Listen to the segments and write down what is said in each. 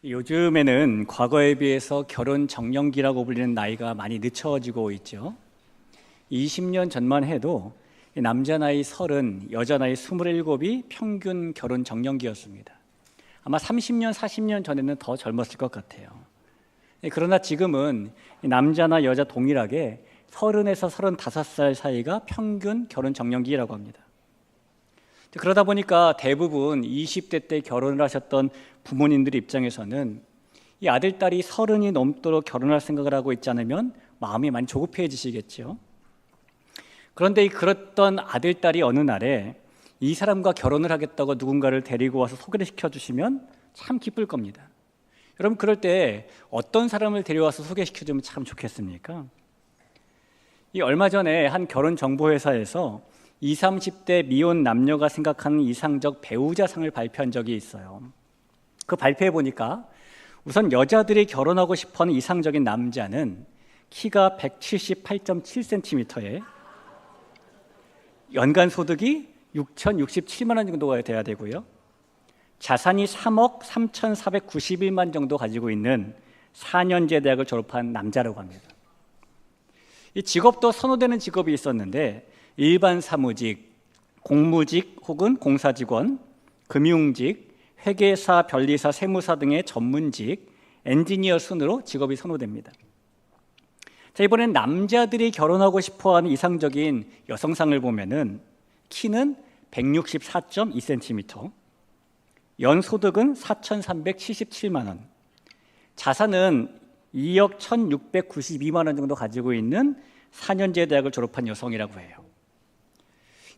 요즘에는 과거에 비해서 결혼 정년기라고 불리는 나이가 많이 늦춰지고 있죠. 20년 전만 해도 남자 나이 30, 여자 나이 27이 평균 결혼 정년기였습니다. 아마 30년, 40년 전에는 더 젊었을 것 같아요. 그러나 지금은 남자나 여자 동일하게 30에서 35살 사이가 평균 결혼 정년기라고 합니다. 그러다 보니까 대부분 20대 때 결혼을 하셨던 부모님들 입장에서는 이 아들, 딸이 30이 넘도록 결혼할 생각을 하고 있지 않으면 마음이 많이 조급해지시겠죠. 그런데 그랬던 아들, 딸이 어느 날에 이 사람과 결혼을 하겠다고 누군가를 데리고 와서 소개를 시켜주시면 참 기쁠 겁니다. 여러분, 그럴 때 어떤 사람을 데려와서 소개시켜주면 참 좋겠습니까? 얼마 전에 한 결혼정보회사에서 20, 30대 미혼 남녀가 생각하는 이상적 배우자상을 발표한 적이 있어요. 그 발표해 보니까 우선 여자들이 결혼하고 싶어하는 이상적인 남자는 키가 178.7cm에 연간 소득이 6,067만 원 정도가 돼야 되고요. 자산이 3억 3,491만 정도 가지고 있는 4년제 대학을 졸업한 남자라고 합니다. 이 직업도 선호되는 직업이 있었는데 일반 사무직, 공무직 혹은 공사직원, 금융직, 회계사, 변리사, 세무사 등의 전문직, 엔지니어 순으로 직업이 선호됩니다. 자, 이번엔 남자들이 결혼하고 싶어하는 이상적인 여성상을 보면은 키는 164.2cm, 연소득은 4,377만 원, 자산은 2억 1,692만 원 정도 가지고 있는 4년제 대학을 졸업한 여성이라고 해요.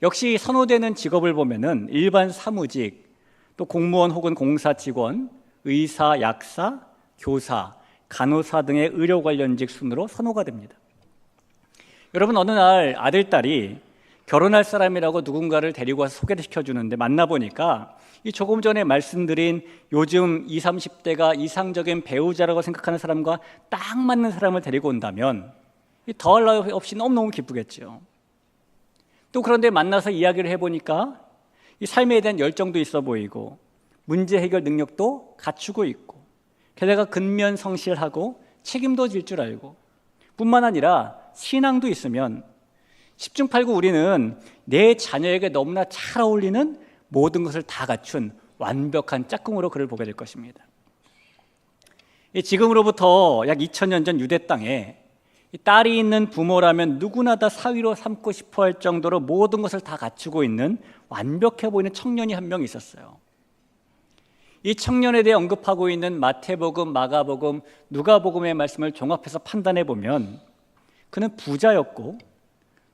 역시 선호되는 직업을 보면은 일반 사무직, 또 공무원 혹은 공사 직원, 의사, 약사, 교사, 간호사 등의 의료 관련직 순으로 선호가 됩니다. 여러분, 어느 날 아들, 딸이 결혼할 사람이라고 누군가를 데리고 와서 소개를 시켜주는데 만나보니까 이 조금 전에 말씀드린 요즘 20, 30대가 이상적인 배우자라고 생각하는 사람과 딱 맞는 사람을 데리고 온다면 더할 나위 없이 너무너무 기쁘겠죠. 또 그런데 만나서 이야기를 해보니까 이 삶에 대한 열정도 있어 보이고 문제 해결 능력도 갖추고 있고 게다가 근면성실하고 책임도 질 줄 알고 뿐만 아니라 신앙도 있으면 10중 8구 우리는 내 자녀에게 너무나 잘 어울리는 모든 것을 다 갖춘 완벽한 짝꿍으로 그를 보게 될 것입니다. 지금으로부터 약 2000년 전 유대 땅에 딸이 있는 부모라면 누구나 다 사위로 삼고 싶어 할 정도로 모든 것을 다 갖추고 있는 완벽해 보이는 청년이 한 명 있었어요. 이 청년에 대해 언급하고 있는 마태복음, 마가복음, 누가복음의 말씀을 종합해서 판단해 보면 그는 부자였고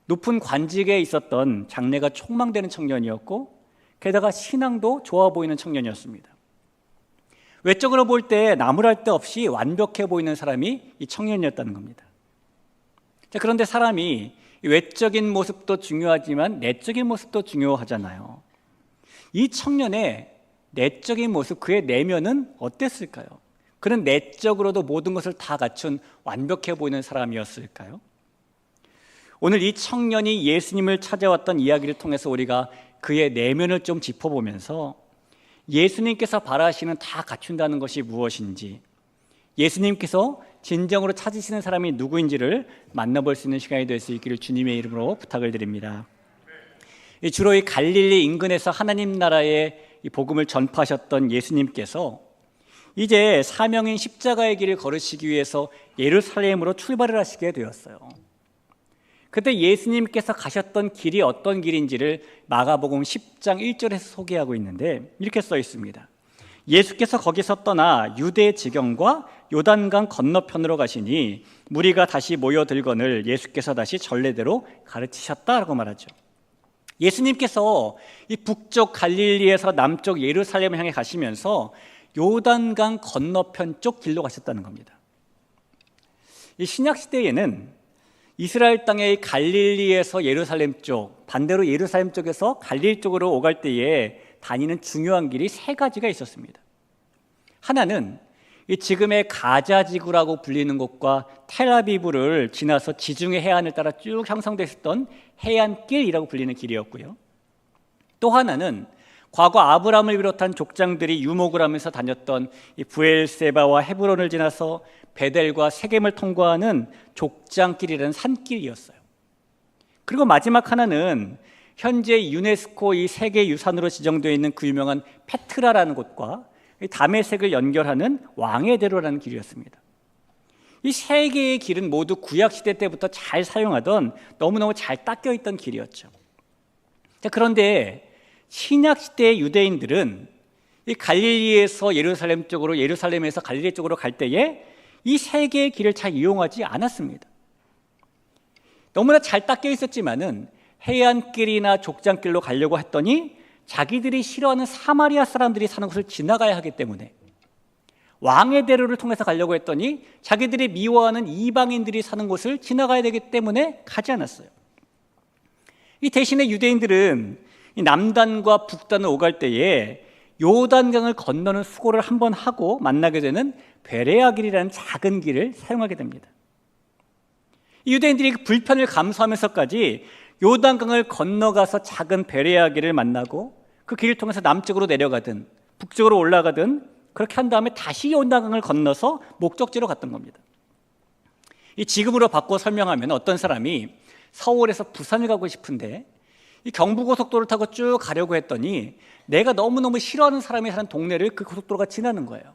높은 관직에 있었던 장래가 촉망되는 청년이었고 게다가 신앙도 좋아 보이는 청년이었습니다. 외적으로 볼 때 나무랄 데 없이 완벽해 보이는 사람이 이 청년이었다는 겁니다. 자, 그런데 사람이 외적인 모습도 중요하지만 내적인 모습도 중요하잖아요. 이 청년의 내적인 모습, 그의 내면은 어땠을까요? 그는 내적으로도 모든 것을 다 갖춘 완벽해 보이는 사람이었을까요? 오늘 이 청년이 예수님을 찾아왔던 이야기를 통해서 우리가 그의 내면을 좀 짚어보면서 예수님께서 바라시는 다 갖춘다는 것이 무엇인지, 예수님께서 진정으로 찾으시는 사람이 누구인지를 만나볼 수 있는 시간이 될 수 있기를 주님의 이름으로 부탁을 드립니다. 주로 이 갈릴리 인근에서 하나님 나라의 이 복음을 전파하셨던 예수님께서 이제 사명인 십자가의 길을 걸으시기 위해서 예루살렘으로 출발을 하시게 되었어요. 그때 예수님께서 가셨던 길이 어떤 길인지를 마가복음 10장 1절에서 소개하고 있는데 이렇게 써 있습니다. 예수께서 거기서 떠나 유대 지경과 요단강 건너편으로 가시니 무리가 다시 모여들거늘 예수께서 다시 전례대로 가르치셨다라고 말하죠. 예수님께서 이 북쪽 갈릴리에서 남쪽 예루살렘을 향해 가시면서 요단강 건너편 쪽 길로 가셨다는 겁니다. 이 신약 시대에는 이스라엘 땅의 갈릴리에서 예루살렘 쪽, 반대로 예루살렘 쪽에서 갈릴리 쪽으로 오갈 때에 다니는 중요한 길이 세 가지가 있었습니다. 하나는 이 지금의 가자 지구라고 불리는 곳과 텔아비브를 지나서 지중해 해안을 따라 쭉 형성됐었던 해안길이라고 불리는 길이었고요. 또 하나는 과거 아브라함을 비롯한 족장들이 유목을 하면서 다녔던 이 브엘세바와 헤브론을 지나서 베델과 세겜을 통과하는 족장길이라는 산길이었어요. 그리고 마지막 하나는 현재 유네스코 이 세계 유산으로 지정되어 있는 그 유명한 페트라라는 곳과 다메섹을 연결하는 왕의 대로라는 길이었습니다. 이 세 개의 길은 모두 구약 시대 때부터 잘 사용하던 너무너무 잘 닦여 있던 길이었죠. 자, 그런데 신약 시대의 유대인들은 이 갈릴리에서 예루살렘 쪽으로, 예루살렘에서 갈릴리 쪽으로 갈 때에 이 세 개의 길을 잘 이용하지 않았습니다. 너무나 잘 닦여 있었지만은 해안길이나 족장길로 가려고 했더니 자기들이 싫어하는 사마리아 사람들이 사는 곳을 지나가야 하기 때문에, 왕의 대로를 통해서 가려고 했더니 자기들이 미워하는 이방인들이 사는 곳을 지나가야 되기 때문에 가지 않았어요. 이 대신에 유대인들은 이 남단과 북단을 오갈 때에 요단강을 건너는 수고를 한번 하고 만나게 되는 베레아 길이라는 작은 길을 사용하게 됩니다. 이 유대인들이 그 불편을 감수하면서까지 요단강을 건너가서 작은 베레아 길을 만나고 그 길을 통해서 남쪽으로 내려가든 북쪽으로 올라가든 그렇게 한 다음에 다시 요단강을 건너서 목적지로 갔던 겁니다. 이 지금으로 바꿔 설명하면 어떤 사람이 서울에서 부산을 가고 싶은데 이 경부고속도로를 타고 쭉 가려고 했더니 내가 너무너무 싫어하는 사람이 사는 동네를 그 고속도로가 지나는 거예요.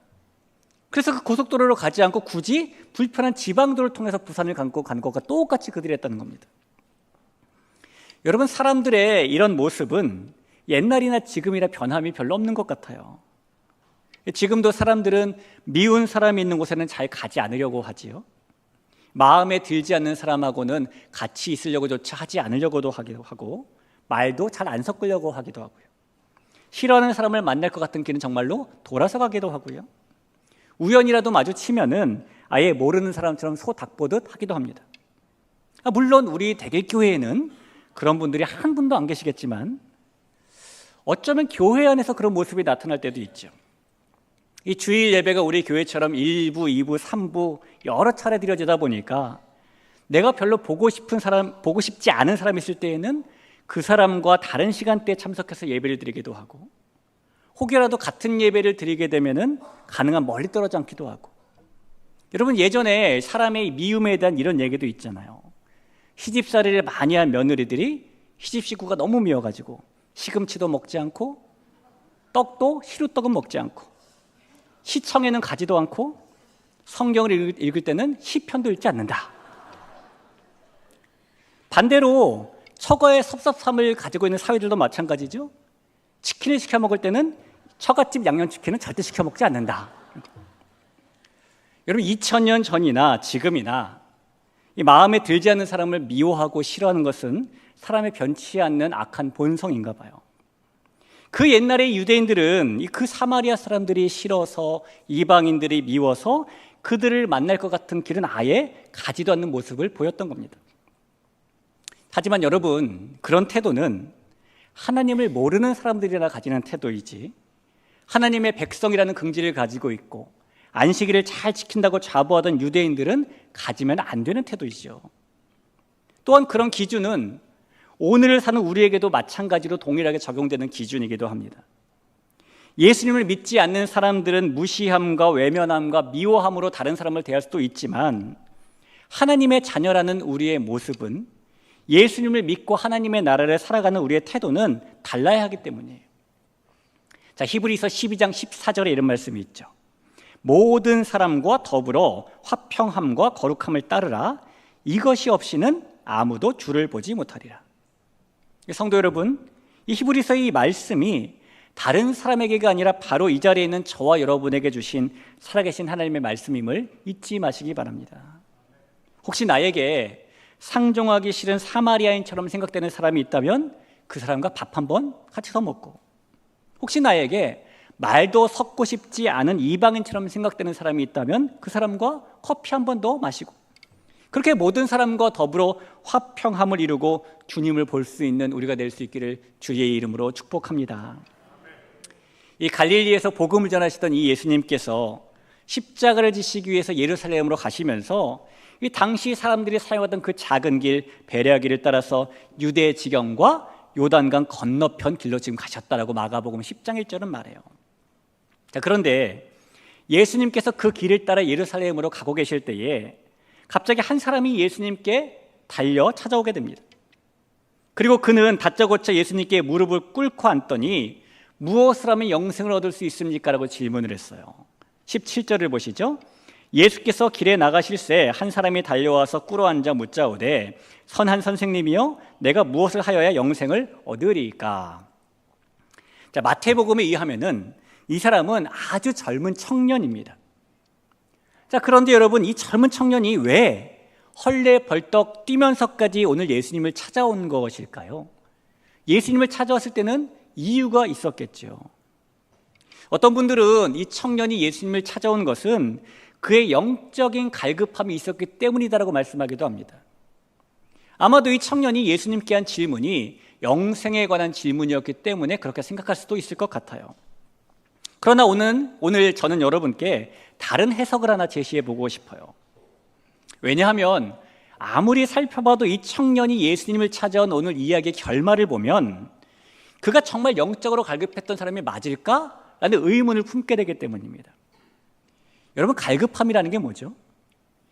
그래서 그 고속도로로 가지 않고 굳이 불편한 지방도를 통해서 부산을 간 것과 똑같이 그들이 했다는 겁니다. 여러분, 사람들의 이런 모습은 옛날이나 지금이나 변함이 별로 없는 것 같아요. 지금도 사람들은 미운 사람이 있는 곳에는 잘 가지 않으려고 하지요. 마음에 들지 않는 사람하고는 같이 있으려고조차 하지 않으려고도 하기도 하고, 말도 잘 안 섞으려고 하기도 하고요. 싫어하는 사람을 만날 것 같은 길은 정말로 돌아서 가기도 하고요. 우연이라도 마주치면은 아예 모르는 사람처럼 소 닭 보듯 하기도 합니다. 물론 우리 대길교회에는 그런 분들이 한 분도 안 계시겠지만 어쩌면 교회 안에서 그런 모습이 나타날 때도 있죠. 이 주일 예배가 우리 교회처럼 1부, 2부, 3부 여러 차례 드려지다 보니까 내가 별로 보고 싶지 않은 사람이 있을 때에는 그 사람과 다른 시간대에 참석해서 예배를 드리기도 하고, 혹여라도 같은 예배를 드리게 되면은 가능한 멀리 떨어져 않기도 하고. 여러분, 예전에 사람의 미움에 대한 이런 얘기도 있잖아요. 시집살이를 많이 한 며느리들이 시집 식구가 너무 미워가지고 시금치도 먹지 않고 떡도 시루떡은 먹지 않고 시청에는 가지도 않고 성경을 읽을 때는 시편도 읽지 않는다. 반대로 처가의 섭섭함을 가지고 있는 사회들도 마찬가지죠. 치킨을 시켜 먹을 때는 처갓집 양념치킨은 절대 시켜 먹지 않는다. 여러분, 2000년 전이나 지금이나 이 마음에 들지 않는 사람을 미워하고 싫어하는 것은 사람의 변치 않는 악한 본성인가 봐요. 그 옛날의 유대인들은 그 사마리아 사람들이 싫어서, 이방인들이 미워서 그들을 만날 것 같은 길은 아예 가지도 않는 모습을 보였던 겁니다. 하지만 여러분, 그런 태도는 하나님을 모르는 사람들이나 가지는 태도이지, 하나님의 백성이라는 긍지를 가지고 있고 안식일을 잘 지킨다고 자부하던 유대인들은 가지면 안 되는 태도이죠. 또한 그런 기준은 오늘 사는 우리에게도 마찬가지로 동일하게 적용되는 기준이기도 합니다. 예수님을 믿지 않는 사람들은 무시함과 외면함과 미워함으로 다른 사람을 대할 수도 있지만, 하나님의 자녀라는 우리의 모습은, 예수님을 믿고 하나님의 나라를 살아가는 우리의 태도는 달라야 하기 때문이에요. 자, 히브리서 12장 14절에 이런 말씀이 있죠. 모든 사람과 더불어 화평함과 거룩함을 따르라. 이것이 없이는 아무도 주를 보지 못하리라. 성도 여러분, 이 히브리서의 이 말씀이 다른 사람에게가 아니라 바로 이 자리에 있는 저와 여러분에게 주신 살아계신 하나님의 말씀임을 잊지 마시기 바랍니다. 혹시 나에게 상종하기 싫은 사마리아인처럼 생각되는 사람이 있다면 그 사람과 밥 한번 같이 더 먹고, 혹시 나에게 말도 섞고 싶지 않은 이방인처럼 생각되는 사람이 있다면 그 사람과 커피 한 번 더 마시고, 그렇게 모든 사람과 더불어 화평함을 이루고 주님을 볼 수 있는 우리가 될 수 있기를 주의 이름으로 축복합니다. 이 갈릴리에서 복음을 전하시던 이 예수님께서 십자가를 지시기 위해서 예루살렘으로 가시면서 이 당시 사람들이 사용하던 그 작은 길, 베레아 길을 따라서 유대 지경과 요단강 건너편 길로 지금 가셨다라고 마가복음 10장 1절은 말해요. 자, 그런데 예수님께서 그 길을 따라 예루살렘으로 가고 계실 때에 갑자기 한 사람이 예수님께 달려 찾아오게 됩니다. 그리고 그는 다짜고짜 예수님께 무릎을 꿇고 앉더니 무엇을 하면 영생을 얻을 수 있습니까? 라고 질문을 했어요. 17절을 보시죠. 예수께서 길에 나가실새 한 사람이 달려와서 꿇어앉아 묻자오되 선한 선생님이여 내가 무엇을 하여야 영생을 얻으리까? 자, 마태복음에 의하면은 이 사람은 아주 젊은 청년입니다. 자, 그런데 여러분, 이 젊은 청년이 왜 헐레벌떡 뛰면서까지 오늘 예수님을 찾아온 것일까요? 예수님을 찾아왔을 때는 이유가 있었겠죠. 어떤 분들은 이 청년이 예수님을 찾아온 것은 그의 영적인 갈급함이 있었기 때문이다라고 말씀하기도 합니다. 아마도 이 청년이 예수님께 한 질문이 영생에 관한 질문이었기 때문에 그렇게 생각할 수도 있을 것 같아요. 그러나 오늘 저는 여러분께 다른 해석을 하나 제시해 보고 싶어요. 왜냐하면 아무리 살펴봐도 이 청년이 예수님을 찾아온 오늘 이야기의 결말을 보면 그가 정말 영적으로 갈급했던 사람이 맞을까? 라는 의문을 품게 되기 때문입니다. 여러분, 갈급함이라는 게 뭐죠?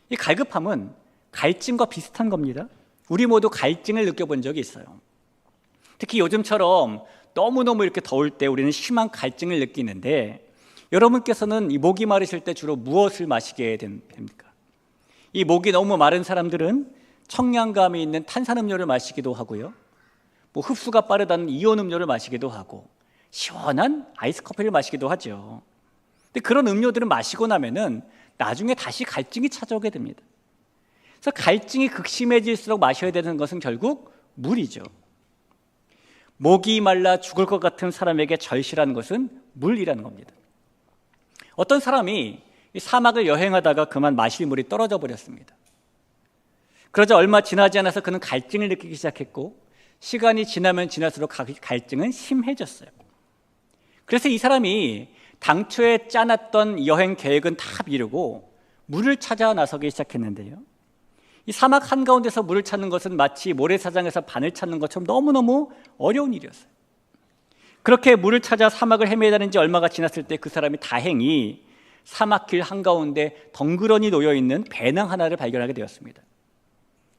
이 갈급함은 갈증과 비슷한 겁니다. 우리 모두 갈증을 느껴본 적이 있어요. 특히 요즘처럼 너무너무 이렇게 더울 때 우리는 심한 갈증을 느끼는데 여러분께서는 이 목이 마르실 때 주로 무엇을 마시게 됩니까? 이 목이 너무 마른 사람들은 청량감이 있는 탄산음료를 마시기도 하고요. 뭐 흡수가 빠르다는 이온 음료를 마시기도 하고 시원한 아이스 커피를 마시기도 하죠. 근데 그런 음료들을 마시고 나면은 나중에 다시 갈증이 찾아오게 됩니다. 그래서 갈증이 극심해질수록 마셔야 되는 것은 결국 물이죠. 목이 말라 죽을 것 같은 사람에게 절실한 것은 물이라는 겁니다. 어떤 사람이 사막을 여행하다가 그만 마실 물이 떨어져 버렸습니다. 그러자 얼마 지나지 않아서 그는 갈증을 느끼기 시작했고 시간이 지나면 지날수록 갈증은 심해졌어요. 그래서 이 사람이 당초에 짜놨던 여행 계획은 다 미루고 물을 찾아 나서기 시작했는데요. 이 사막 한가운데서 물을 찾는 것은 마치 모래사장에서 바늘 찾는 것처럼 너무너무 어려운 일이었어요. 그렇게 물을 찾아 사막을 헤매다는 지 얼마가 지났을 때 그 사람이 다행히 사막길 한가운데 덩그러니 놓여있는 배낭 하나를 발견하게 되었습니다.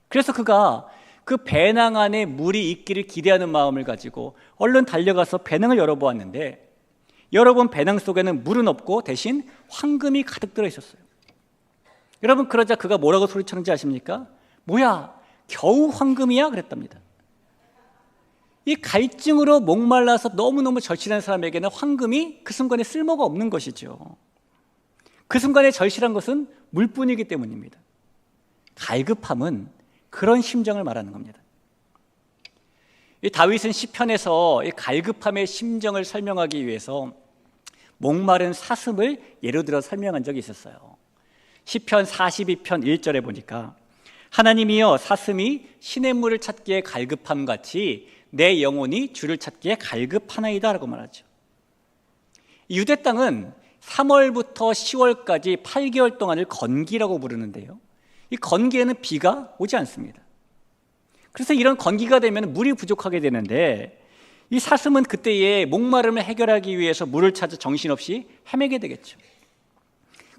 그래서 그가 그 배낭 안에 물이 있기를 기대하는 마음을 가지고 얼른 달려가서 배낭을 열어보았는데 여러분, 배낭 속에는 물은 없고 대신 황금이 가득 들어있었어요. 여러분, 그러자 그가 뭐라고 소리쳤는지 아십니까? 뭐야, 겨우 황금이야? 그랬답니다. 이 갈증으로 목말라서 너무너무 절실한 사람에게는 황금이 그 순간에 쓸모가 없는 것이죠. 그 순간에 절실한 것은 물뿐이기 때문입니다. 갈급함은 그런 심정을 말하는 겁니다. 이 다윗은 시편에서 이 갈급함의 심정을 설명하기 위해서 목마른 사슴을 예로 들어 설명한 적이 있었어요. 시편 42편 1절에 보니까 하나님이여 사슴이 시냇물을 찾기에 갈급함 같이 내 영혼이 주를 찾기에 갈급하나이다 라고 말하죠. 유대 땅은 3월부터 10월까지 8개월 동안을 건기라고 부르는데요, 이 건기에는 비가 오지 않습니다. 그래서 이런 건기가 되면 물이 부족하게 되는데 이 사슴은 그때의 목마름을 해결하기 위해서 물을 찾아 정신없이 헤매게 되겠죠.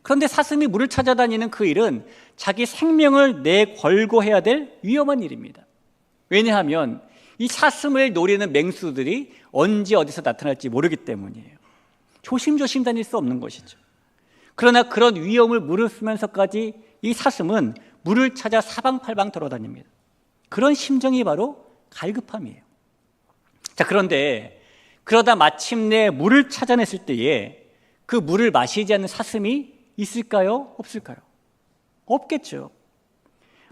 그런데 사슴이 물을 찾아다니는 그 일은 자기 생명을 내걸고 해야 될 위험한 일입니다. 왜냐하면 이 사슴을 노리는 맹수들이 언제 어디서 나타날지 모르기 때문이에요. 조심조심 다닐 수 없는 것이죠. 그러나 그런 위험을 무릅쓰면서까지 이 사슴은 물을 찾아 사방팔방 돌아다닙니다. 그런 심정이 바로 갈급함이에요. 자, 그런데 그러다 마침내 물을 찾아냈을 때에 그 물을 마시지 않는 사슴이 있을까요? 없을까요? 없겠죠.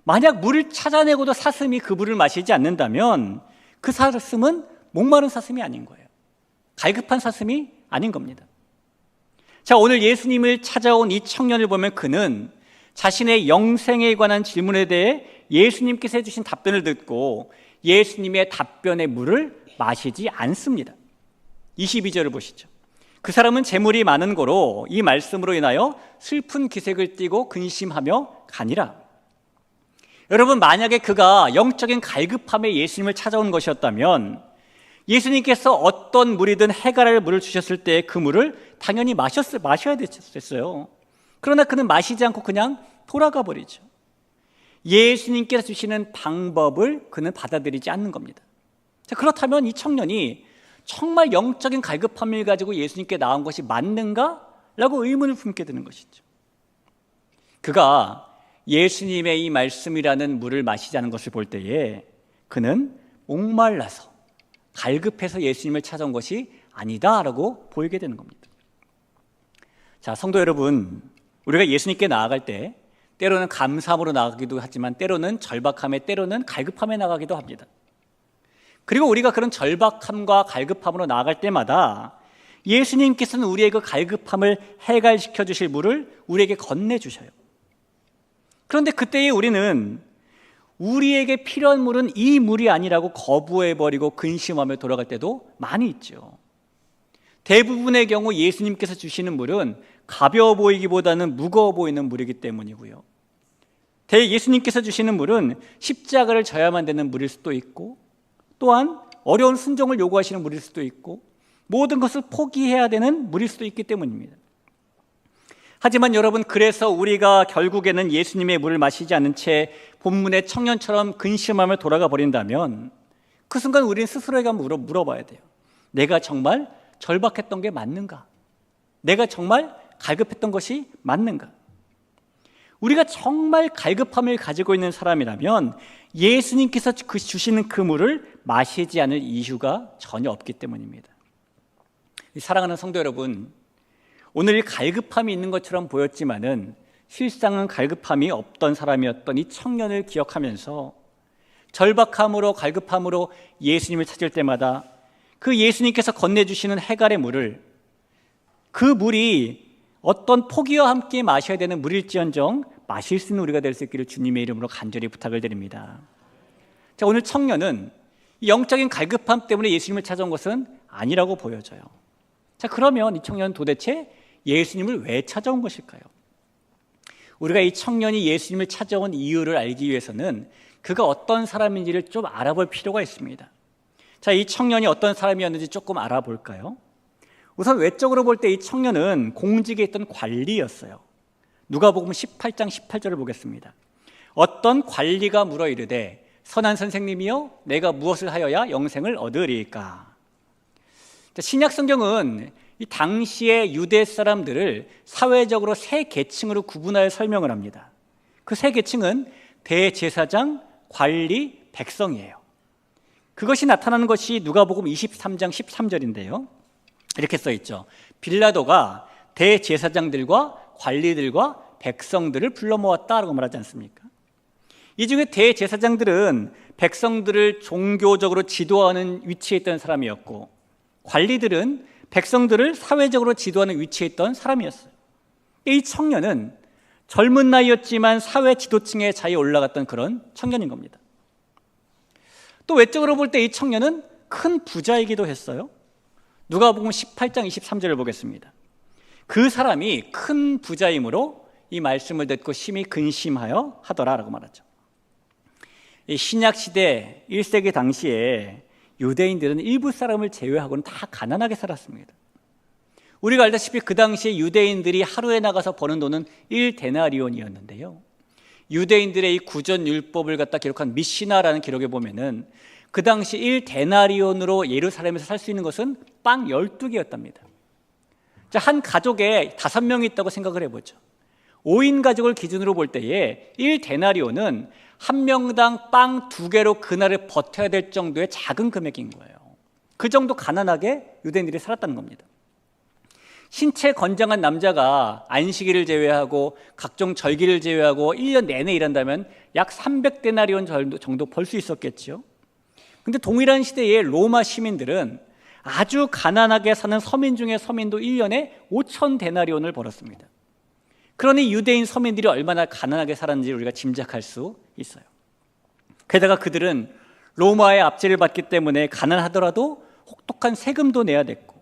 만약 물을 찾아내고도 사슴이 그 물을 마시지 않는다면 그 사슴은 목마른 사슴이 아닌 거예요. 갈급한 사슴이 아닌 겁니다. 자, 오늘 예수님을 찾아온 이 청년을 보면 그는 자신의 영생에 관한 질문에 대해 예수님께서 해주신 답변을 듣고 예수님의 답변의 물을 마시지 않습니다. 22절을 보시죠. 그 사람은 재물이 많은 고로 이 말씀으로 인하여 슬픈 기색을 띠고 근심하며 가니라. 여러분, 만약에 그가 영적인 갈급함에 예수님을 찾아온 것이었다면 예수님께서 어떤 물이든 해갈할 물을 주셨을 때 그 물을 당연히 마셔야 됐어요. 그러나 그는 마시지 않고 그냥 돌아가 버리죠. 예수님께서 주시는 방법을 그는 받아들이지 않는 겁니다. 자, 그렇다면 이 청년이 정말 영적인 갈급함을 가지고 예수님께 나온 것이 맞는가? 라고 의문을 품게 되는 것이죠. 그가 예수님의 이 말씀이라는 물을 마시자는 것을 볼 때에 그는 목말라서 갈급해서 예수님을 찾아온 것이 아니다라고 보이게 되는 겁니다. 자, 성도 여러분, 우리가 예수님께 나아갈 때 때로는 감사함으로 나가기도 하지만 때로는 절박함에, 때로는 갈급함에 나가기도 합니다. 그리고 우리가 그런 절박함과 갈급함으로 나아갈 때마다 예수님께서는 우리의 그 갈급함을 해갈시켜 주실 물을 우리에게 건네주셔요. 그런데 그때에 우리는 우리에게 필요한 물은 이 물이 아니라고 거부해버리고 근심하며 돌아갈 때도 많이 있죠. 대부분의 경우 예수님께서 주시는 물은 가벼워 보이기보다는 무거워 보이는 물이기 때문이고요. 예수님께서 주시는 물은 십자가를 져야만 되는 물일 수도 있고, 또한 어려운 순종을 요구하시는 물일 수도 있고, 모든 것을 포기해야 되는 물일 수도 있기 때문입니다. 하지만 여러분, 그래서 우리가 결국에는 예수님의 물을 마시지 않은 채 본문의 청년처럼 근심하며 돌아가 버린다면 그 순간 우리는 스스로에게 한번 물어봐야 돼요. 내가 정말 절박했던 게 맞는가? 내가 정말 갈급했던 것이 맞는가? 우리가 정말 갈급함을 가지고 있는 사람이라면 예수님께서 주시는 그 물을 마시지 않을 이유가 전혀 없기 때문입니다. 사랑하는 성도 여러분, 오늘 갈급함이 있는 것처럼 보였지만은 실상은 갈급함이 없던 사람이었던 이 청년을 기억하면서 절박함으로 갈급함으로 예수님을 찾을 때마다 그 예수님께서 건네주시는 해갈의 물을, 그 물이 어떤 포기와 함께 마셔야 되는 물일지언정 마실 수 있는 우리가 될 수 있기를 주님의 이름으로 간절히 부탁을 드립니다. 자, 오늘 청년은 영적인 갈급함 때문에 예수님을 찾아온 것은 아니라고 보여져요. 자, 그러면 이 청년은 도대체 예수님을 왜 찾아온 것일까요? 우리가 이 청년이 예수님을 찾아온 이유를 알기 위해서는 그가 어떤 사람인지를 좀 알아볼 필요가 있습니다. 자, 이 청년이 어떤 사람이었는지 조금 알아볼까요? 우선 외적으로 볼 때 이 청년은 공직에 있던 관리였어요. 누가복음 18장 18절을 보겠습니다. 어떤 관리가 물어 이르되 선한 선생님이여 내가 무엇을 하여야 영생을 얻으리까? 신약 성경은 이 당시의 유대 사람들을 사회적으로 세 계층으로 구분하여 설명을 합니다. 그 세 계층은 대제사장, 관리, 백성이에요. 그것이 나타나는 것이 누가복음 23장 13절인데요. 이렇게 써 있죠. 빌라도가 대제사장들과 관리들과 백성들을 불러 모았다라고 말하지 않습니까? 이 중에 대제사장들은 백성들을 종교적으로 지도하는 위치에 있던 사람이었고, 관리들은 백성들을 사회적으로 지도하는 위치에 있던 사람이었어요. 이 청년은 젊은 나이였지만 사회 지도층에 자리에 올라갔던 그런 청년인 겁니다. 또 외적으로 볼 때 이 청년은 큰 부자이기도 했어요. 누가복음 18장 23절을 보겠습니다. 그 사람이 큰 부자이므로 이 말씀을 듣고 심히 근심하여 하더라라고 말하죠. 이 신약 시대 1세기 당시에 유대인들은 일부 사람을 제외하고는 다 가난하게 살았습니다. 우리가 알다시피 그 당시에 유대인들이 하루에 나가서 버는 돈은 1데나리온이었는데요. 유대인들의 이 구전율법을 갖다 기록한 미시나라는 기록에 보면은 그 당시 1데나리온으로 예루살렘에서 살 수 있는 것은 빵 12개였답니다. 자, 한 가족에 5명이 있다고 생각을 해보죠. 5인 가족을 기준으로 볼 때에 1데나리온은 한 명당 빵 2개로 그날을 버텨야 될 정도의 작은 금액인 거예요. 그 정도 가난하게 유대인들이 살았다는 겁니다. 신체 건장한 남자가 안식일을 제외하고 각종 절기를 제외하고 1년 내내 일한다면 약 300데나리온 정도 벌 수 있었겠죠. 근데 동일한 시대의 로마 시민들은 아주 가난하게 사는 서민 중에 서민도 1년에 5,000데나리온을 벌었습니다. 그러니 유대인 서민들이 얼마나 가난하게 살았는지 우리가 짐작할 수 있어요. 게다가 그들은 로마의 압제를 받기 때문에 가난하더라도 혹독한 세금도 내야 됐고,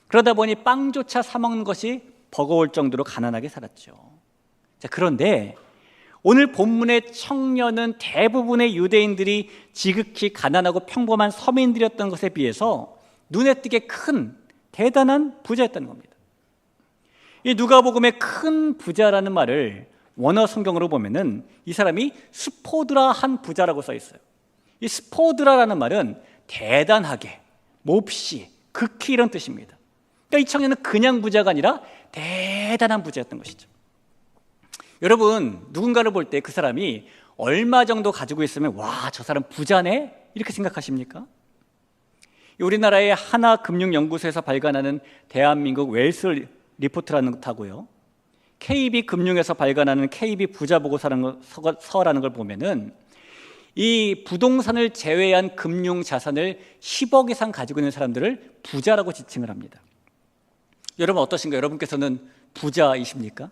그러다 보니 빵조차 사 먹는 것이 버거울 정도로 가난하게 살았죠. 자, 그런데 오늘 본문의 청년은 대부분의 유대인들이 지극히 가난하고 평범한 서민들이었던 것에 비해서 눈에 띄게 큰 대단한 부자였다는 겁니다. 이 누가복음의 큰 부자라는 말을 원어 성경으로 보면은 이 사람이 스포드라한 부자라고 써 있어요. 이 스포드라라는 말은 대단하게, 몹시, 극히 이런 뜻입니다. 그러니까 이 청년은 그냥 부자가 아니라 대단한 부자였던 것이죠. 여러분, 누군가를 볼 때 그 사람이 얼마 정도 가지고 있으면 와, 저 사람 부자네? 이렇게 생각하십니까? 우리나라의 하나금융연구소에서 발간하는 대한민국 웰스 리포트라는 것하고요, KB금융에서 발간하는 KB 부자보고서라는 걸 보면은 이 부동산을 제외한 금융 자산을 10억 이상 가지고 있는 사람들을 부자라고 지칭을 합니다. 여러분 어떠신가요? 여러분께서는 부자이십니까?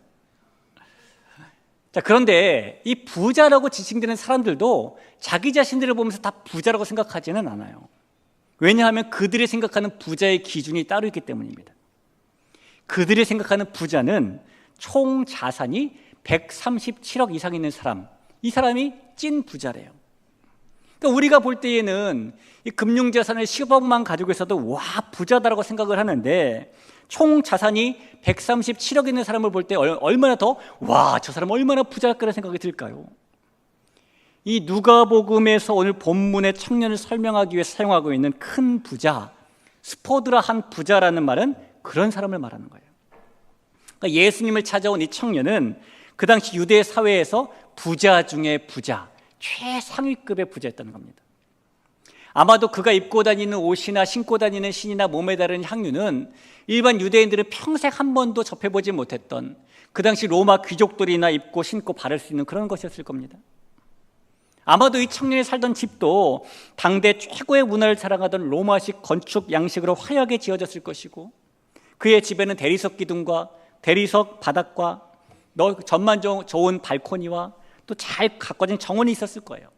자, 그런데 이 부자라고 지칭되는 사람들도 자기 자신들을 보면서 다 부자라고 생각하지는 않아요. 왜냐하면 그들이 생각하는 부자의 기준이 따로 있기 때문입니다. 그들이 생각하는 부자는 총 자산이 137억 이상 있는 사람, 이 사람이 찐 부자래요. 그러니까 우리가 볼 때에는 이 금융자산을 10억만 가지고 있어도 와, 부자다라고 생각을 하는데 총 자산이 137억 있는 사람을 볼 때 얼마나 더 와, 저 사람 얼마나 부자일까라는 생각이 들까요? 이 누가복음에서 오늘 본문의 청년을 설명하기 위해 사용하고 있는 큰 부자, 스포드라한 부자라는 말은 그런 사람을 말하는 거예요. 그러니까 예수님을 찾아온 이 청년은 그 당시 유대 사회에서 부자 중에 부자, 최상위급의 부자였다는 겁니다. 아마도 그가 입고 다니는 옷이나 신고 다니는 신이나 몸에 바르는 향유는 일반 유대인들은 평생 한 번도 접해보지 못했던 그 당시 로마 귀족들이나 입고 신고 바를 수 있는 그런 것이었을 겁니다. 아마도 이 청년이 살던 집도 당대 최고의 문화를 자랑하던 로마식 건축 양식으로 화려하게 지어졌을 것이고, 그의 집에는 대리석 기둥과 대리석 바닥과 전만 좋은 발코니와 또 잘 가꿔진 정원이 있었을 거예요.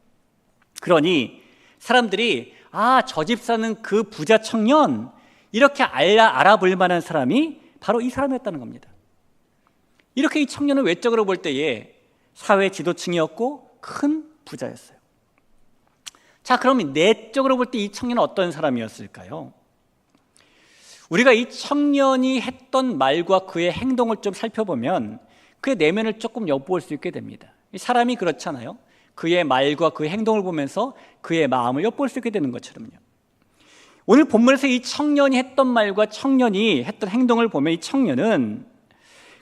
그러니 사람들이 아, 저 집 사는 그 부자 청년, 이렇게 알아볼 만한 사람이 바로 이 사람이었다는 겁니다. 이렇게 이 청년은 외적으로 볼 때에 사회 지도층이었고 큰 부자였어요. 자, 그럼 내적으로 볼 때 이 청년은 어떤 사람이었을까요? 우리가 이 청년이 했던 말과 그의 행동을 좀 살펴보면 그의 내면을 조금 엿볼 수 있게 됩니다. 사람이 그렇잖아요. 그의 말과 그 행동을 보면서 그의 마음을 엿볼 수 있게 되는 것처럼요. 오늘 본문에서 이 청년이 했던 말과 청년이 했던 행동을 보면 이 청년은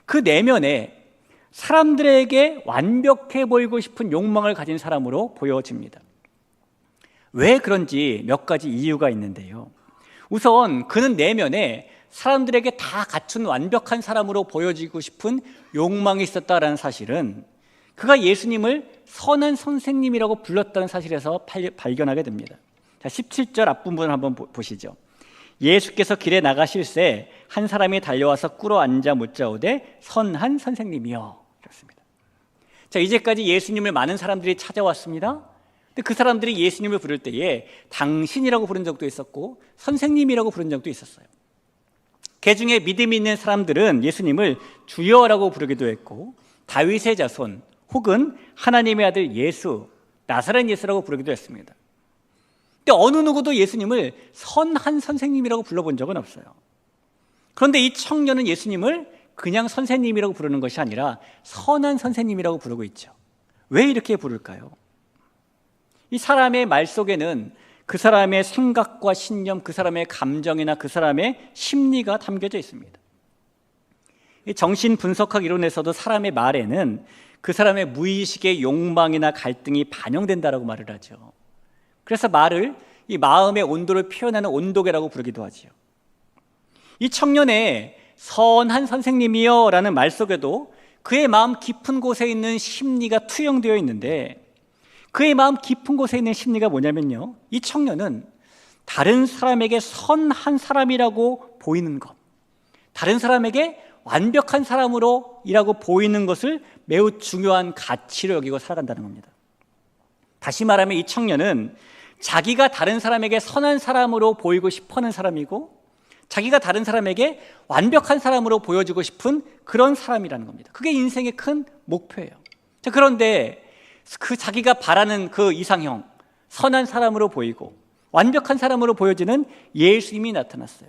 그 내면에 사람들에게 완벽해 보이고 싶은 욕망을 가진 사람으로 보여집니다. 왜 그런지 몇 가지 이유가 있는데요. 우선 그는 내면에 사람들에게 다 갖춘 완벽한 사람으로 보여지고 싶은 욕망이 있었다는 사실은 그가 예수님을 선한 선생님이라고 불렀다는 사실에서 발견하게 됩니다. 자, 17절 앞부분을 한번 보시죠. 예수께서 길에 나가실새 한 사람이 달려와서 꿇어 앉아 묻자오되 선한 선생님이여, 그렇습니다. 자, 이제까지 예수님을 많은 사람들이 찾아왔습니다. 근데 그 사람들이 예수님을 부를 때에 당신이라고 부른 적도 있었고 선생님이라고 부른 적도 있었어요. 그 중에 믿음이 있는 사람들은 예수님을 주여라고 부르기도 했고 다윗의 자손 혹은 하나님의 아들 예수, 나사렛 예수라고 부르기도 했습니다. 근데 어느 누구도 예수님을 선한 선생님이라고 불러본 적은 없어요. 그런데 이 청년은 예수님을 그냥 선생님이라고 부르는 것이 아니라 선한 선생님이라고 부르고 있죠. 왜 이렇게 부를까요? 이 사람의 말 속에는 그 사람의 생각과 신념, 그 사람의 감정이나 그 사람의 심리가 담겨져 있습니다. 이 정신분석학 이론에서도 사람의 말에는 그 사람의 무의식의 욕망이나 갈등이 반영된다라고 말을 하죠. 그래서 말을 이 마음의 온도를 표현하는 온도계라고 부르기도 하지요. 이 청년의 선한 선생님이여 라는 말 속에도 그의 마음 깊은 곳에 있는 심리가 투영되어 있는데, 그의 마음 깊은 곳에 있는 심리가 뭐냐면요, 이 청년은 다른 사람에게 선한 사람이라고 보이는 것, 다른 사람에게 완벽한 사람으로 일하고 보이는 것을 매우 중요한 가치로 여기고 살아간다는 겁니다. 다시 말하면 이 청년은 자기가 다른 사람에게 선한 사람으로 보이고 싶어하는 사람이고 자기가 다른 사람에게 완벽한 사람으로 보여주고 싶은 그런 사람이라는 겁니다. 그게 인생의 큰 목표예요. 자, 그런데 그 자기가 바라는 그 이상형, 선한 사람으로 보이고 완벽한 사람으로 보여지는 예수님이 나타났어요.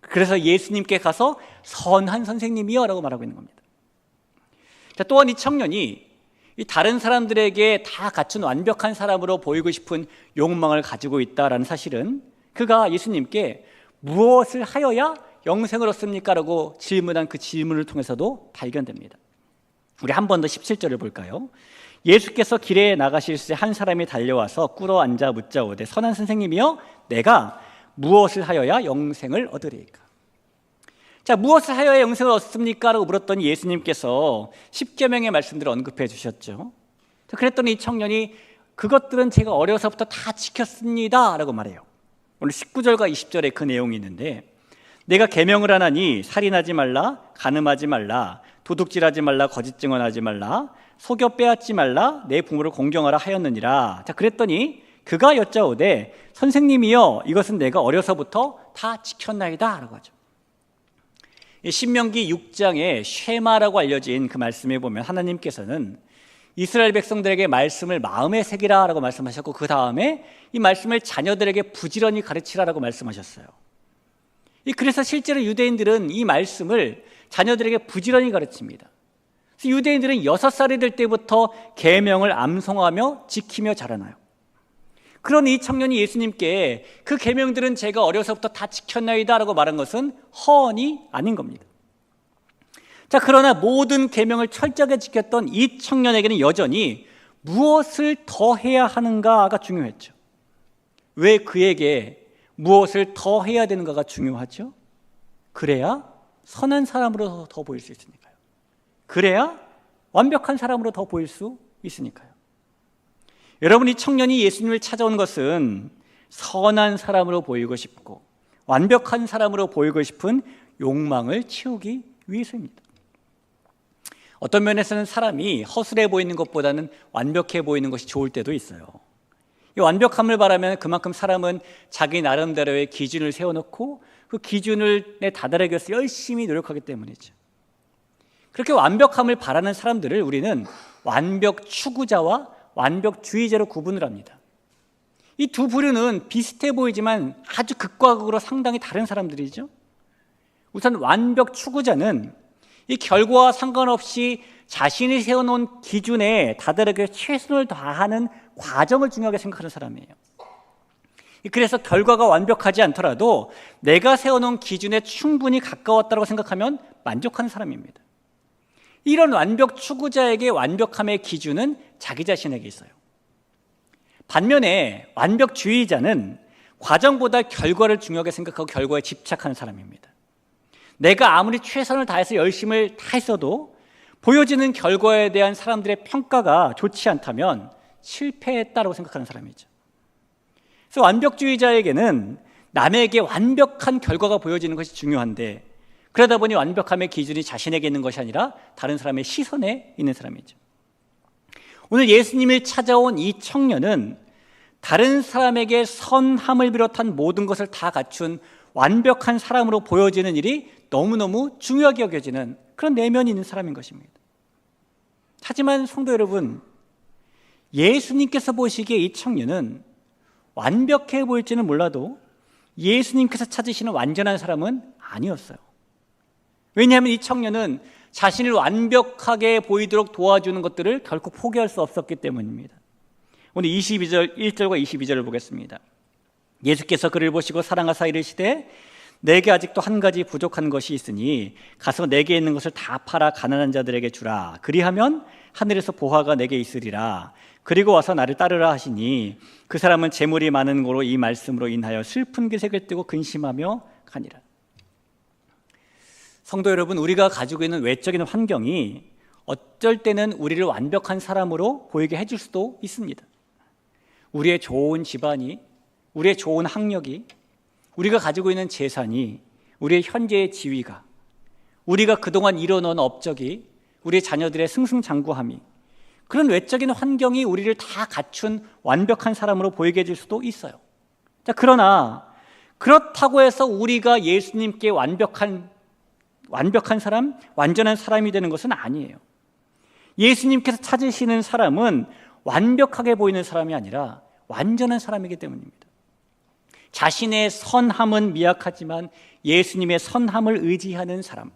그래서 예수님께 가서 선한 선생님이여 라고 말하고 있는 겁니다. 자, 또한 이 청년이 이 다른 사람들에게 다 갖춘 완벽한 사람으로 보이고 싶은 욕망을 가지고 있다라는 사실은 그가 예수님께 무엇을 하여야 영생을 얻습니까? 라고 질문한 그 질문을 통해서도 발견됩니다. 우리 한 번 더 17절을 볼까요? 예수께서 길에 나가실 때 한 사람이 달려와서 꿇어 앉아 묻자오되 선한 선생님이여 내가 무엇을 하여야 영생을 얻으리까? 자, 무엇을 하여야 영생을 얻습니까? 라고 물었더니 예수님께서 십계명의 말씀들을 언급해 주셨죠. 그랬더니 이 청년이 그것들은 제가 어려서부터 다 지켰습니다 라고 말해요. 오늘 19절과 20절에 그 내용이 있는데 내가 계명을 하나니 살인하지 말라, 간음하지 말라, 도둑질하지 말라, 거짓 증언하지 말라, 속여 빼앗지 말라, 내 부모를 공경하라 하였느니라. 자, 그랬더니 그가 여짜오되 선생님이여 이것은 내가 어려서부터 다 지켰나이다 라고 하죠. 신명기 6장에 쉐마라고 알려진 그 말씀에 보면 하나님께서는 이스라엘 백성들에게 말씀을 마음에 새기라 라고 말씀하셨고 그 다음에 이 말씀을 자녀들에게 부지런히 가르치라라고 말씀하셨어요. 그래서 실제로 유대인들은 이 말씀을 자녀들에게 부지런히 가르칩니다. 그래서 유대인들은 6살이 될 때부터 계명을 암송하며 지키며 자라나요. 그런 이 청년이 예수님께 그 계명들은 제가 어려서부터 다 지켰나이다 라고 말한 것은 허언이 아닌 겁니다. 자, 그러나 모든 계명을 철저하게 지켰던 이 청년에게는 여전히 무엇을 더 해야 하는가가 중요했죠. 왜 그에게 무엇을 더 해야 되는가가 중요하죠? 그래야 선한 사람으로 더 보일 수 있으니까요. 그래야 완벽한 사람으로 더 보일 수 있으니까요. 여러분, 이 청년이 예수님을 찾아온 것은 선한 사람으로 보이고 싶고 완벽한 사람으로 보이고 싶은 욕망을 채우기 위해서입니다. 어떤 면에서는 사람이 허술해 보이는 것보다는 완벽해 보이는 것이 좋을 때도 있어요. 이 완벽함을 바라면 그만큼 사람은 자기 나름대로의 기준을 세워놓고 그 기준에 다다르기 위해서 열심히 노력하기 때문이죠. 그렇게 완벽함을 바라는 사람들을 우리는 완벽 추구자와 완벽주의자로 구분을 합니다. 이 두 부류는 비슷해 보이지만 아주 극과 극으로 상당히 다른 사람들이죠. 우선 완벽 추구자는 이 결과와 상관없이 자신이 세워놓은 기준에 다다르게 최선을 다하는 과정을 중요하게 생각하는 사람이에요. 그래서 결과가 완벽하지 않더라도 내가 세워놓은 기준에 충분히 가까웠다고 생각하면 만족하는 사람입니다. 이런 완벽 추구자에게 완벽함의 기준은 자기 자신에게 있어요. 반면에 완벽주의자는 과정보다 결과를 중요하게 생각하고 결과에 집착하는 사람입니다. 내가 아무리 최선을 다해서 열심을 다했어도 보여지는 결과에 대한 사람들의 평가가 좋지 않다면 실패했다고 생각하는 사람이죠. 그래서 완벽주의자에게는 남에게 완벽한 결과가 보여지는 것이 중요한데 그러다 보니 완벽함의 기준이 자신에게 있는 것이 아니라 다른 사람의 시선에 있는 사람이죠. 오늘 예수님을 찾아온 이 청년은 다른 사람에게 선함을 비롯한 모든 것을 다 갖춘 완벽한 사람으로 보여지는 일이 너무너무 중요하게 여겨지는 그런 내면이 있는 사람인 것입니다. 하지만 성도 여러분, 예수님께서 보시기에 이 청년은 완벽해 보일지는 몰라도 예수님께서 찾으시는 완전한 사람은 아니었어요. 왜냐하면 이 청년은 자신을 완벽하게 보이도록 도와주는 것들을 결코 포기할 수 없었기 때문입니다. 오늘 1절과 22절을 보겠습니다. 예수께서 그를 보시고 사랑하사 이르시되 내게 아직도 한 가지 부족한 것이 있으니 가서 내게 있는 것을 다 팔아 가난한 자들에게 주라. 그리하면 하늘에서 보화가 내게 있으리라. 그리고 와서 나를 따르라 하시니 그 사람은 재물이 많은 고로 이 말씀으로 인하여 슬픈 기색을 띠고 근심하며 가니라. 성도 여러분, 우리가 가지고 있는 외적인 환경이 어쩔 때는 우리를 완벽한 사람으로 보이게 해줄 수도 있습니다. 우리의 좋은 집안이, 우리의 좋은 학력이, 우리가 가지고 있는 재산이, 우리의 현재의 지위가, 우리가 그동안 이뤄놓은 업적이, 우리의 자녀들의 승승장구함이, 그런 외적인 환경이 우리를 다 갖춘 완벽한 사람으로 보이게 해줄 수도 있어요. 자, 그러나 그렇다고 해서 우리가 예수님께 완벽한 사람, 완전한 사람이 되는 것은 아니에요. 예수님께서 찾으시는 사람은 완벽하게 보이는 사람이 아니라 완전한 사람이기 때문입니다. 자신의 선함은 미약하지만 예수님의 선함을 의지하는 사람,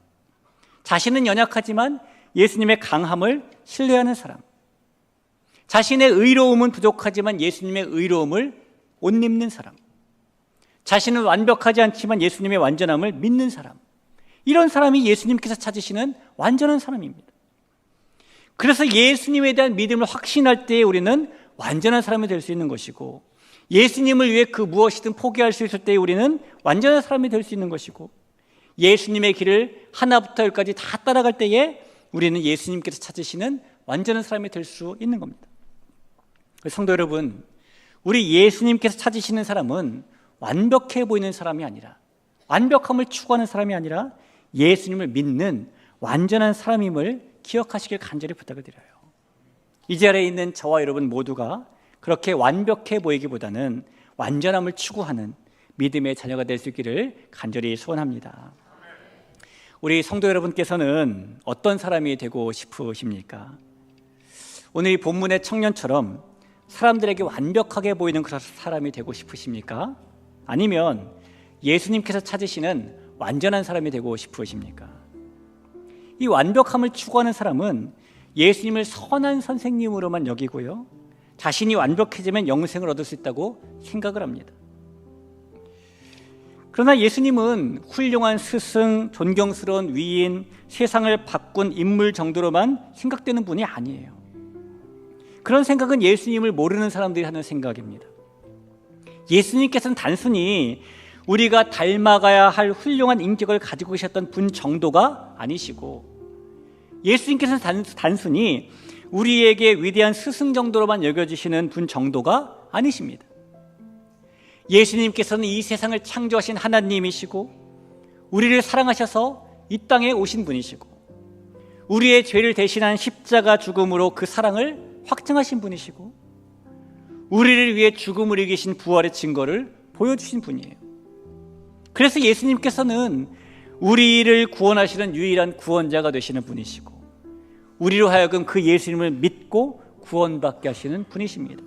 자신은 연약하지만 예수님의 강함을 신뢰하는 사람, 자신의 의로움은 부족하지만 예수님의 의로움을 옷 입는 사람, 자신은 완벽하지 않지만 예수님의 완전함을 믿는 사람, 이런 사람이 예수님께서 찾으시는 완전한 사람입니다. 그래서 예수님에 대한 믿음을 확신할 때에 우리는 완전한 사람이 될 수 있는 것이고, 예수님을 위해 그 무엇이든 포기할 수 있을 때에 우리는 완전한 사람이 될 수 있는 것이고, 예수님의 길을 하나부터 열까지 다 따라갈 때에 우리는 예수님께서 찾으시는 완전한 사람이 될 수 있는 겁니다. 성도 여러분, 우리 예수님께서 찾으시는 사람은 완벽해 보이는 사람이 아니라, 완벽함을 추구하는 사람이 아니라 예수님을 믿는 완전한 사람임을 기억하시길 간절히 부탁을 드려요. 이 자리에 있는 저와 여러분 모두가 그렇게 완벽해 보이기보다는 완전함을 추구하는 믿음의 자녀가 될 수 있기를 간절히 소원합니다. 우리 성도 여러분께서는 어떤 사람이 되고 싶으십니까? 오늘 이 본문의 청년처럼 사람들에게 완벽하게 보이는 그런 사람이 되고 싶으십니까? 아니면 예수님께서 찾으시는 완전한 사람이 되고 싶으십니까? 이 완벽함을 추구하는 사람은 예수님을 선한 선생님으로만 여기고요, 자신이 완벽해지면 영생을 얻을 수 있다고 생각을 합니다. 그러나 예수님은 훌륭한 스승, 존경스러운 위인, 세상을 바꾼 인물 정도로만 생각되는 분이 아니에요. 그런 생각은 예수님을 모르는 사람들이 하는 생각입니다. 예수님께서는 단순히 우리가 닮아가야 할 훌륭한 인격을 가지고 계셨던 분 정도가 아니시고, 예수님께서는 단순히 우리에게 위대한 스승 정도로만 여겨주시는 분 정도가 아니십니다. 예수님께서는 이 세상을 창조하신 하나님이시고, 우리를 사랑하셔서 이 땅에 오신 분이시고, 우리의 죄를 대신한 십자가 죽음으로 그 사랑을 확증하신 분이시고, 우리를 위해 죽음을 이기신 부활의 증거를 보여주신 분이에요. 그래서 예수님께서는 우리를 구원하시는 유일한 구원자가 되시는 분이시고, 우리로 하여금 그 예수님을 믿고 구원받게 하시는 분이십니다.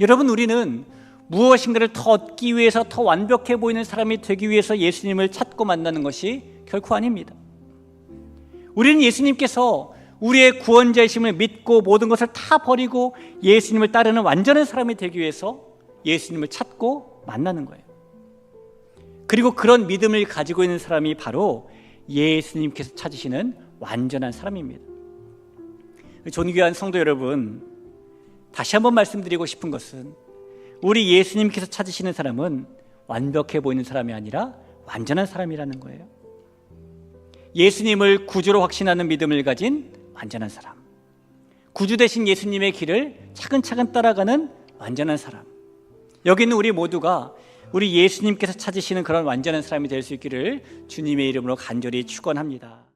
여러분, 우리는 무엇인가를 더 얻기 위해서 더 완벽해 보이는 사람이 되기 위해서 예수님을 찾고 만나는 것이 결코 아닙니다. 우리는 예수님께서 우리의 구원자이심을 믿고 모든 것을 다 버리고 예수님을 따르는 완전한 사람이 되기 위해서 예수님을 찾고 만나는 거예요. 그리고 그런 믿음을 가지고 있는 사람이 바로 예수님께서 찾으시는 완전한 사람입니다. 존귀한 성도 여러분, 다시 한번 말씀드리고 싶은 것은 우리 예수님께서 찾으시는 사람은 완벽해 보이는 사람이 아니라 완전한 사람이라는 거예요. 예수님을 구주로 확신하는 믿음을 가진 완전한 사람, 구주 되신 예수님의 길을 차근차근 따라가는 완전한 사람, 여기 있는 우리 모두가 우리 예수님께서 찾으시는 그런 완전한 사람이 될 수 있기를 주님의 이름으로 간절히 축원합니다.